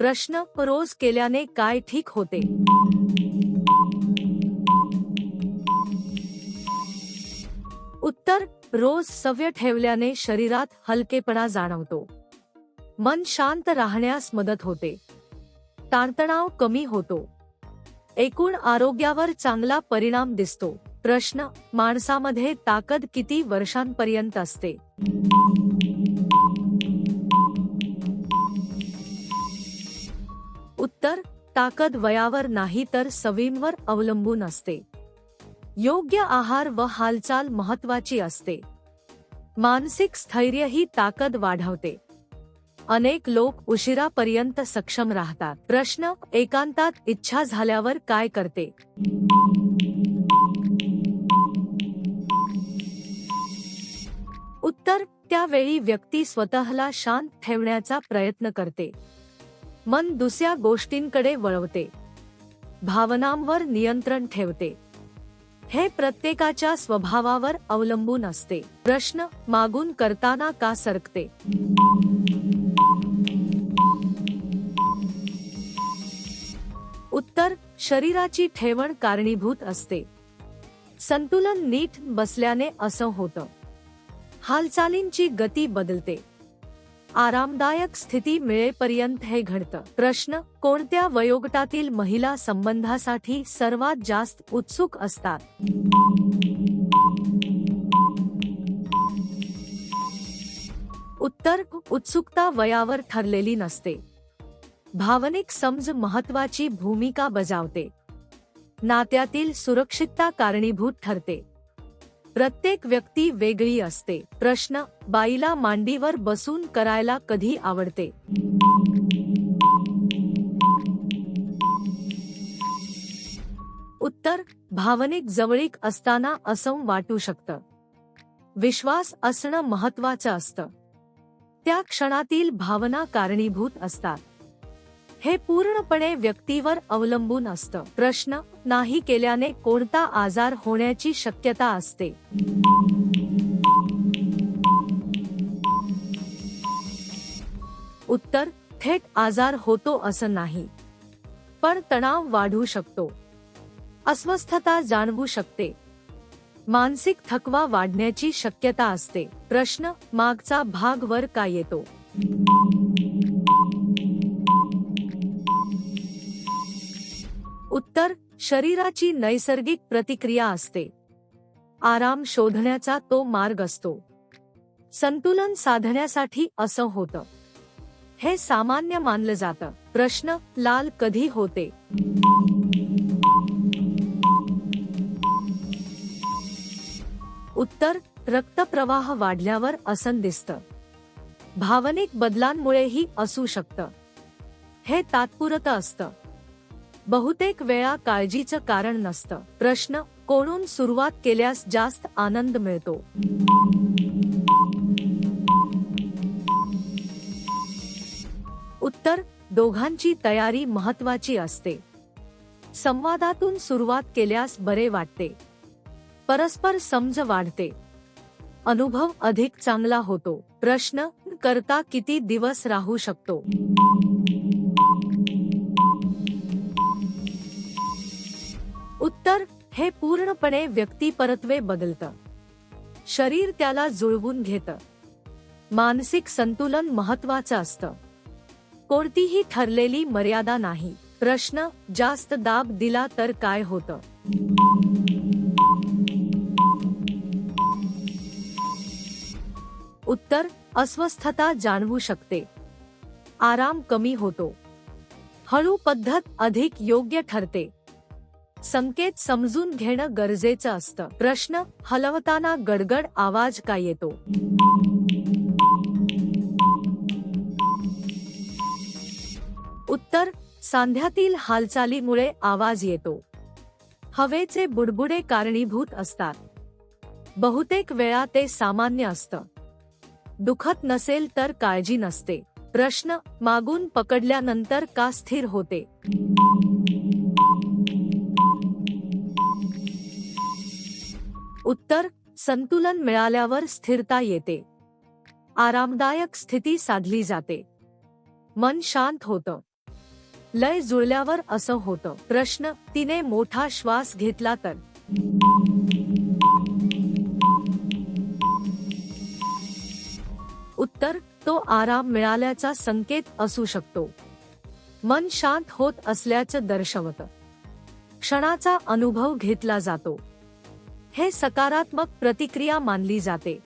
प्रश्न, रोज केल्याने काय ठीक होते? उत्तर, रोज सवय ठेवल्याने शरीरात हलकेपणा जाणवतो, मन शांत राहण्यास मदत होते, ताणतणाव कमी होतो, एकूण आरोग्यावर चांगला परिणाम दिसतो. प्रश्न, माणसामध्ये ताकद किती वर्षांपर्यंत असते? उत्तर, ताकद वयावर नाही तर सवयींवर अवलंबून असते. योग्य आहार व हालचाल महत्त्वाची असते. मानसिक स्थैर्य ही ताकद वाढवते. अनेक लोक उशिरापर्यंत सक्षम राहतात. प्रश्न, एकांतात इच्छा झाल्यावर काय करते? उत्तर, त्यावेळी व्यक्ती स्वतःला शांत ठेवण्याचा प्रयत्न करते, मन दुसऱ्या गोष्टींकडे वळवते, भावनांवर नियंत्रण ठेवते. हे प्रत्येकाच्या स्वभावावर अवलंबून असते. प्रश्न, मागून करताना का सरकते? उत्तर, शरीराची ठेवण कारणीभूत असते. संतुलन नीट बसल्याने असं होतं. हालचालींची गती बदलते, आरामदायक स्थिती मिळेपर्यंत हे घडतं. प्रश्न, कोणत्या वयोगटातील महिला संबंधासाठी सर्वात जास्त उत्सुक असतात? उत्तर, उत्सुकता वयावर ठरलेली नसते. भावनिक समज महत्त्वाची भूमिका बजावते. नात्यातील सुरक्षितता कारणीभूत ठरते. प्रत्येक व्यक्ती वेगळी असते. प्रश्न, बाईला मांडीवर बसून करायला कधी आवडते? उत्तर, भावनिक जवळीक असताना असं वाटू शकतं. विश्वास असणं महत्त्वाचं असतं. त्या क्षणातील भावना कारणीभूत असतात. हे पूर्णपणे व्यक्तीवर अवलंबून असतं. प्रश्न, नाही केल्याने कोणता आजार होण्याची शक्यता असते? उत्तर, थेट आजार होतो असं नाही, पण तणाव वाढू शकतो, अस्वस्थता जाणवू शकते, मानसिक थकवा वाढण्याची शक्यता असते. प्रश्न, मागचा भाग वर का येतो? उत्तर, शरीराची नैसर्गिक प्रतिक्रिया असते. आराम शोधण्याचा तो मार्ग असतो. संतुलन साधण्यासाठी असं होतं. हे सामान्य मानलं जातं. प्रश्न, लाल कधी होते? उत्तर, रक्तप्रवाह वाढल्यावर असं दिसतं. भावनिक बदलांमुळेही असू शकतं. हे तात्पुरतं असतं. बहुतेक वेळा काळजीचं कारण नसतं. प्रश्न, कोणून सुरुवात केल्यास जास्त आनंद मिळतो? उत्तर, दोघांची तयारी महत्त्वाची असते. संवादातून सुरुवात केल्यास बरे वाटते. परस्पर समज वाढते. अनुभव अधिक चांगला होतो. प्रश्न, करता किती दिवस राहू शकतो? उत्तर, हे पूर्णपणे व्यक्तिपरत्वे बदलतं. शरीर त्याला जुळवून घेतं. मानसिक संतुलन महत्त्वाचं असतं. कोणतीही ठरलेली मर्यादा नाही. प्रश्न, जास्त दाब दिला तर काय होतं? उत्तर, अस्वस्थता जाणवू शकते. आराम कमी होतो. हळू पद्धत अधिक योग्य ठरते. संकेत समजून घेणं गरजेचं असतं. प्रश्न, हलवताना गडगड आवाज का येतो? उत्तर, सांध्यातील हालचालीमुळे आवाज येतो. हवेचे बुडबुडे कारणीभूत असतात. बहुतेक वेळा ते सामान्य असतं. दुखत नसेल तर काळजी नसते. प्रश्न, मागून पकडल्यानंतर का स्थिर होते? उत्तर, संतुलन मिळाल्यावर स्थिरता येते. आरामदायक स्थिती साधली जाते. मन शांत होतं. लय जुळल्यावर असं होतं. प्रश्न: तिने मोठा श्वास घेतला तर? उत्तर: तो आराम मिळाल्याचा संकेत असू शकतो. मन शांत होत असल्याचं दर्शवतं. क्षणाचा अनुभव घेतला जातो. हे सकारात्मक प्रतिक्रिया मानली जाते.